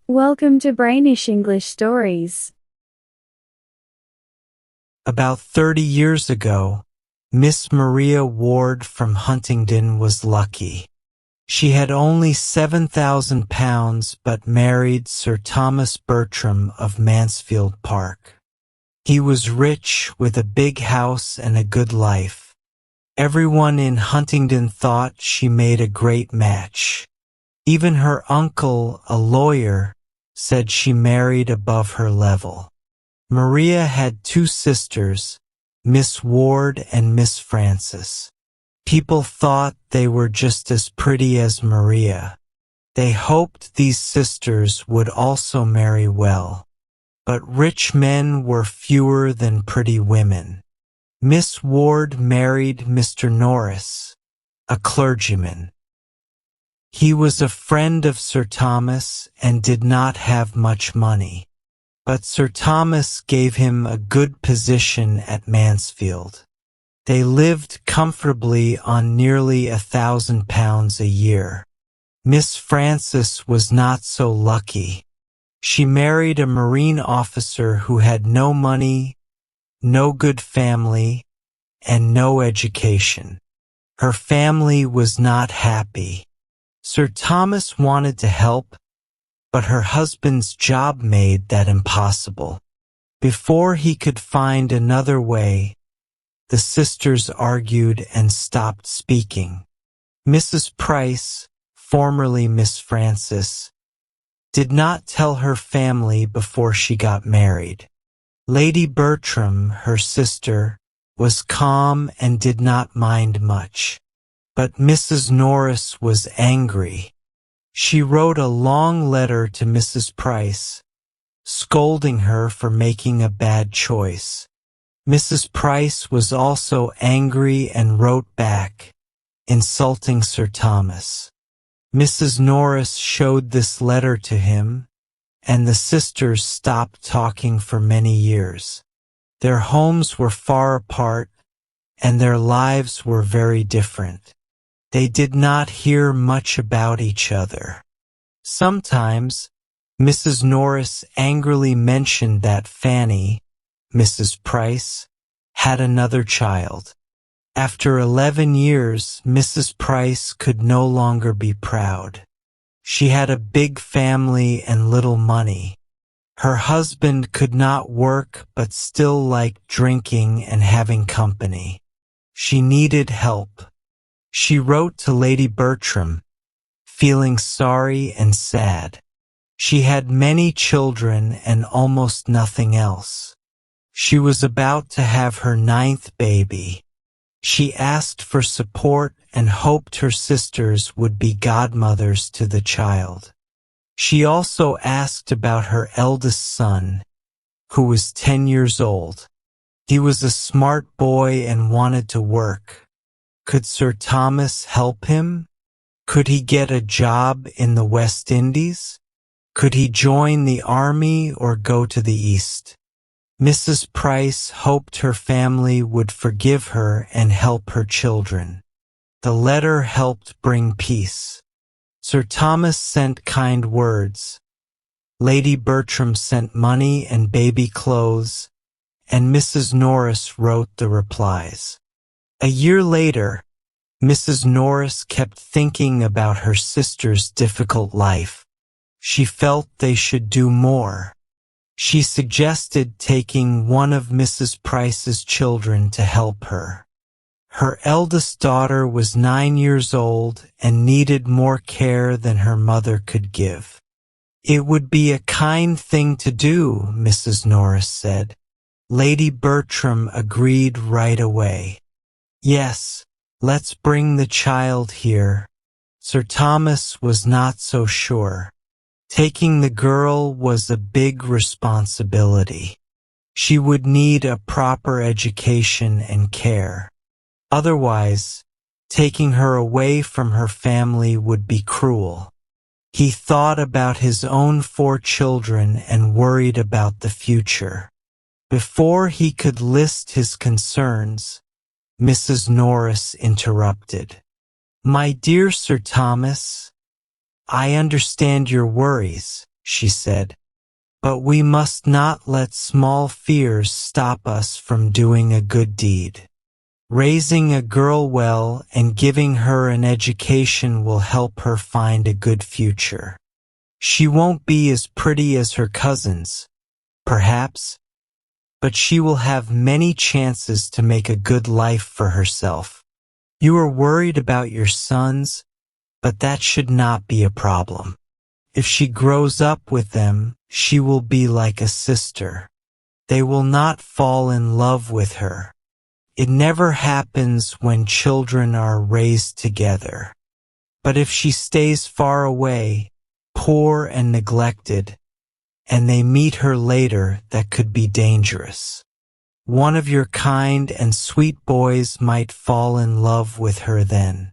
Welcome to Brainish English Stories. About 30 years ago, Miss Maria Ward from Huntingdon was lucky. She had only £7,000 but married Sir Thomas Bertram of Mansfield Park. He was rich with a big house and a good life. Everyone in Huntingdon thought she made a great match. Even her uncle, a lawyer, said she married above her level. Maria had two sisters, Miss Ward and Miss Frances. People thought they were just as pretty as Maria. They hoped these sisters would also marry well. But rich men were fewer than pretty women. Miss Ward married Mr. Norris, a clergyman. He was a friend of Sir Thomas and did not have much money. But Sir Thomas gave him a good position at Mansfield. They lived comfortably on nearly £1,000 a year. Miss Frances was not so lucky. She married a marine officer who had no money, no good family, and no education. Her family was not happy. Sir Thomas wanted to help, but her husband's job made that impossible. Before he could find another way, the sisters argued and stopped speaking. Mrs. Price, formerly Miss Frances, did not tell her family before she got married. Lady Bertram, her sister, was calm and did not mind much. But Mrs. Norris was angry. She wrote a long letter to Mrs. Price, scolding her for making a bad choice. Mrs. Price was also angry and wrote back, insulting Sir Thomas. Mrs. Norris showed this letter to him, and the sisters stopped talking for many years. Their homes were far apart, and their lives were very different. They did not hear much about each other. Sometimes, Mrs. Norris angrily mentioned that Fanny, Mrs. Price, had another child. After 11 years, Mrs. Price could no longer be proud. She had a big family and little money. Her husband could not work but still liked drinking and having company. She needed help. She wrote to Lady Bertram, feeling sorry and sad. She had many children and almost nothing else. She was about to have her 9th baby. She asked for support and hoped her sisters would be godmothers to the child. She also asked about her eldest son, who was 10 years old. He was a smart boy and wanted to work. Could Sir Thomas help him? Could he get a job in the West Indies? Could he join the army or go to the East? Mrs. Price hoped her family would forgive her and help her children. The letter helped bring peace. Sir Thomas sent kind words. Lady Bertram sent money and baby clothes, and Mrs. Norris wrote the replies. A year later, Mrs. Norris kept thinking about her sister's difficult life. She felt they should do more. She suggested taking one of Mrs. Price's children to help her. Her eldest daughter was 9 years old and needed more care than her mother could give. It would be a kind thing to do, Mrs. Norris said. Lady Bertram agreed right away. Yes, let's bring the child here. Sir Thomas was not so sure. Taking the girl was a big responsibility. She would need a proper education and care. Otherwise, taking her away from her family would be cruel. He thought about his own 4 children and worried about the future. Before he could list his concerns, Mrs. Norris interrupted. "My dear Sir Thomas, I understand your worries. she said. But we must not let small fears stop us from doing a good deed. Raising a girl well and giving her an education will help her find a good future. She won't be as pretty as her cousins, perhaps, but she will have many chances to make a good life for herself. You are worried about your sons, but that should not be a problem. If she grows up with them, she will be like a sister. They will not fall in love with her. It never happens when children are raised together. But if she stays far away, poor and neglected, and they meet her later, that could be dangerous. One of your kind and sweet boys might fall in love with her then.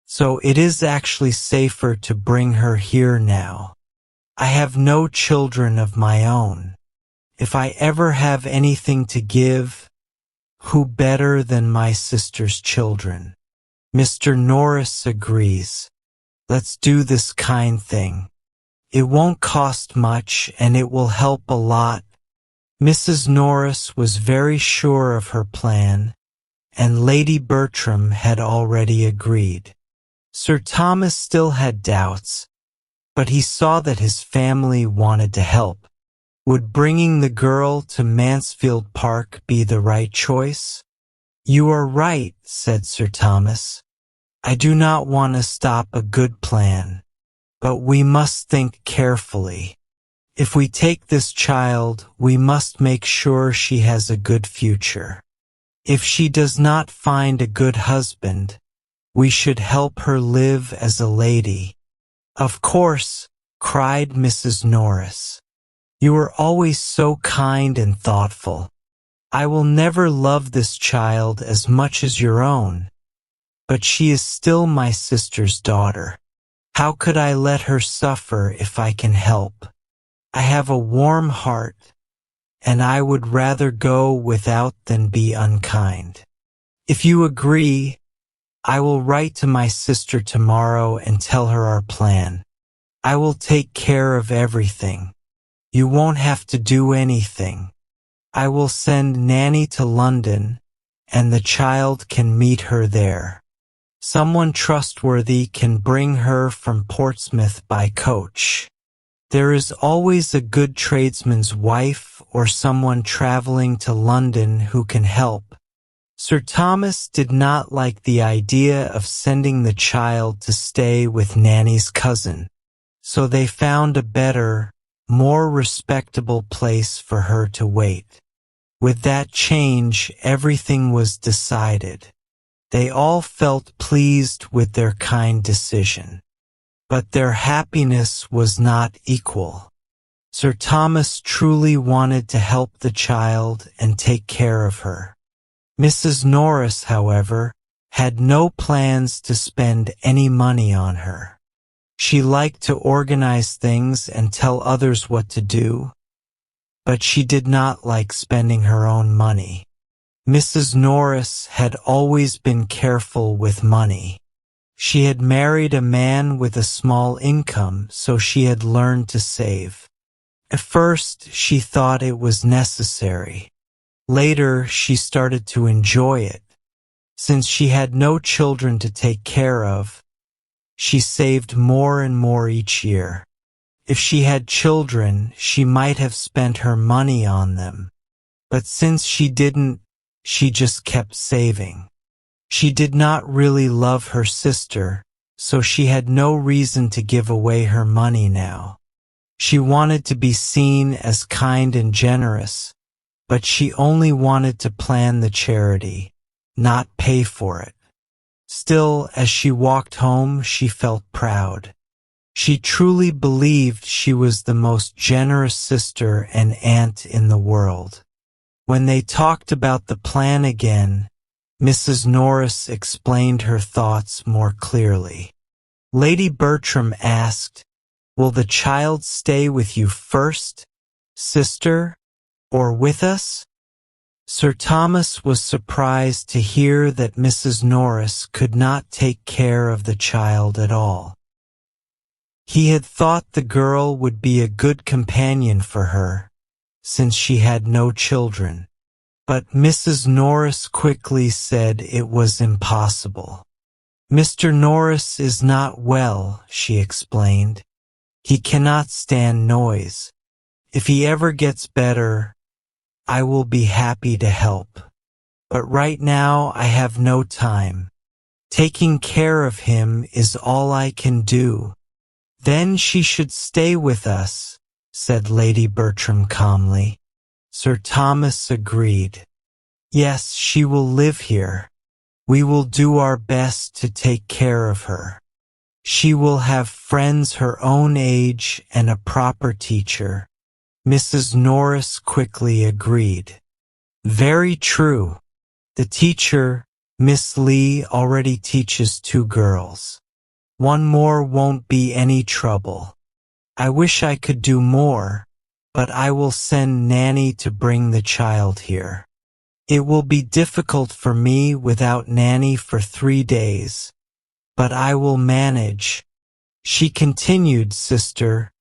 So it is actually safer to bring her here now. I have no children of my own. If I ever have anything to give, who better than my sister's children? Mr. Norris agrees. Let's do this kind thing. It won't cost much and it will help a lot. Mrs. Norris was very sure of her plan, and Lady Bertram had already agreed. Sir Thomas still had doubts, but he saw that his family wanted to help. Would bringing the girl to Mansfield Park be the right choice? You are right, said Sir Thomas. I do not want to stop a good plan, but we must think carefully. If we take this child, we must make sure she has a good future. If she does not find a good husband, we should help her live as a lady. Of course, cried Mrs. Norris. You are always so kind and thoughtful. I will never love this child as much as your own, but she is still my sister's daughter. How could I let her suffer if I can help? I have a warm heart, and I would rather go without than be unkind. If you agree, I will write to my sister tomorrow and tell her our plan. I will take care of everything. You won't have to do anything. I will send Nanny to London, and the child can meet her there. Someone trustworthy can bring her from Portsmouth by coach. There is always a good tradesman's wife or someone traveling to London who can help. Sir Thomas did not like the idea of sending the child to stay with Nanny's cousin, so they found a better, more respectable place for her to wait. With that change, everything was decided. They all felt pleased with their kind decision. But their happiness was not equal. Sir Thomas truly wanted to help the child and take care of her. Mrs. Norris, however, had no plans to spend any money on her. She liked to organize things and tell others what to do, but she did not like spending her own money. Mrs. Norris had always been careful with money. She had married a man with a small income, so she had learned to save. At first, she thought it was necessary. Later, she started to enjoy it. Since she had no children to take care of, she saved more and more each year. If she had children, she might have spent her money on them. But since she didn't, she just kept saving. She did not really love her sister, so she had no reason to give away her money now. She wanted to be seen as kind and generous, but she only wanted to plan the charity, not pay for it. Still, as she walked home, she felt proud. She truly believed she was the most generous sister and aunt in the world. When they talked about the plan again, Mrs. Norris explained her thoughts more clearly. Lady Bertram asked, "Will the child stay with you first, sister, or with us?" Sir Thomas was surprised to hear that Mrs. Norris could not take care of the child at all. He had thought the girl would be a good companion for her, since she had no children. But Mrs. Norris quickly said it was impossible. Mr. Norris is not well, she explained. He cannot stand noise. If he ever gets better, I will be happy to help. But right now I have no time. Taking care of him is all I can do. Then she should stay with us, said Lady Bertram calmly. Sir Thomas agreed. Yes, she will live here. We will do our best to take care of her. She will have friends her own age and a proper teacher. Mrs. Norris quickly agreed. Very true. The teacher, Miss Lee, already teaches 2 girls. 1 more won't be any trouble. I wish I could do more, but I will send Nanny to bring the child here. It will be difficult for me without Nanny for 3 days, but I will manage. She continued, Sister,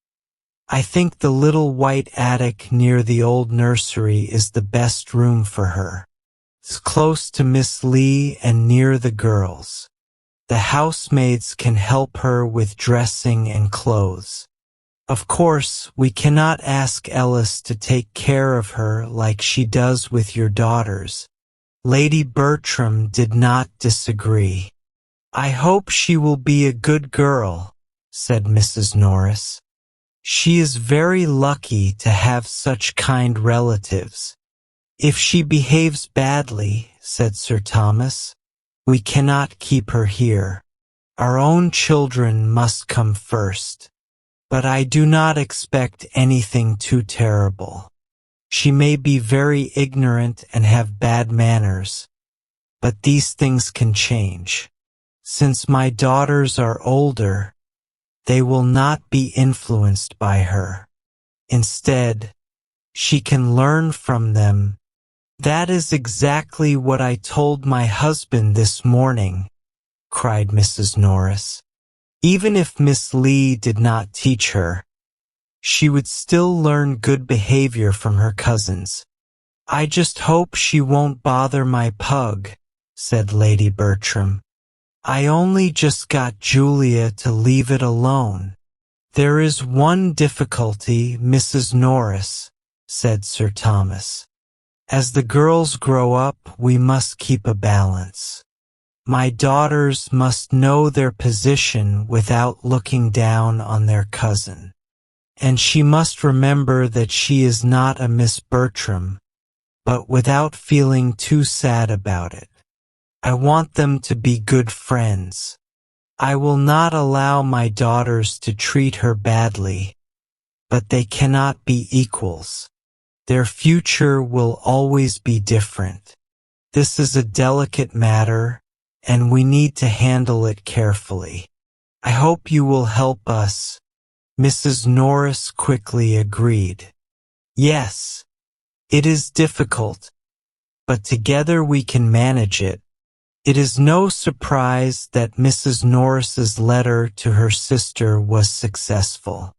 I think the little white attic near the old nursery is the best room for her. It's close to Miss Lee and near the girls. The housemaids can help her with dressing and clothes. Of course, we cannot ask Ellis to take care of her like she does with your daughters. Lady Bertram did not disagree. I hope she will be a good girl, said Mrs. Norris. She is very lucky to have such kind relatives. If she behaves badly, said Sir Thomas, we cannot keep her here. Our own children must come first. But I do not expect anything too terrible. She may be very ignorant and have bad manners, but these things can change. Since my daughters are older, they will not be influenced by her. Instead, she can learn from them. That is exactly what I told my husband this morning, cried Mrs. Norris. Even if Miss Lee did not teach her, she would still learn good behavior from her cousins. I just hope she won't bother my pug, said Lady Bertram. I only just got Julia to leave it alone. There is one difficulty, Mrs. Norris, said Sir Thomas. As the girls grow up, we must keep a balance. My daughters must know their position without looking down on their cousin. And she must remember that she is not a Miss Bertram, but without feeling too sad about it. I want them to be good friends. I will not allow my daughters to treat her badly, but they cannot be equals. Their future will always be different. This is a delicate matter, and we need to handle it carefully. I hope you will help us. Mrs. Norris quickly agreed. Yes, it is difficult, but together we can manage it. It is no surprise that Mrs. Norris's letter to her sister was successful.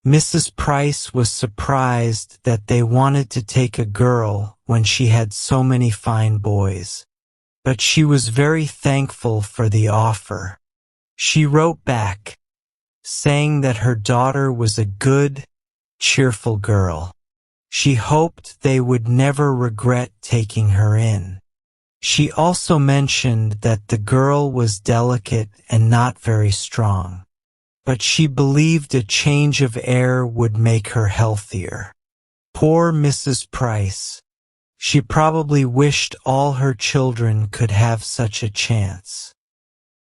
Mrs. Price was surprised that they wanted to take a girl when she had so many fine boys. But she was very thankful for the offer. She wrote back, saying that her daughter was a good, cheerful girl. She hoped they would never regret taking her in. She also mentioned that the girl was delicate and not very strong, but she believed a change of air would make her healthier. Poor Mrs. Price. She probably wished all her children could have such a chance.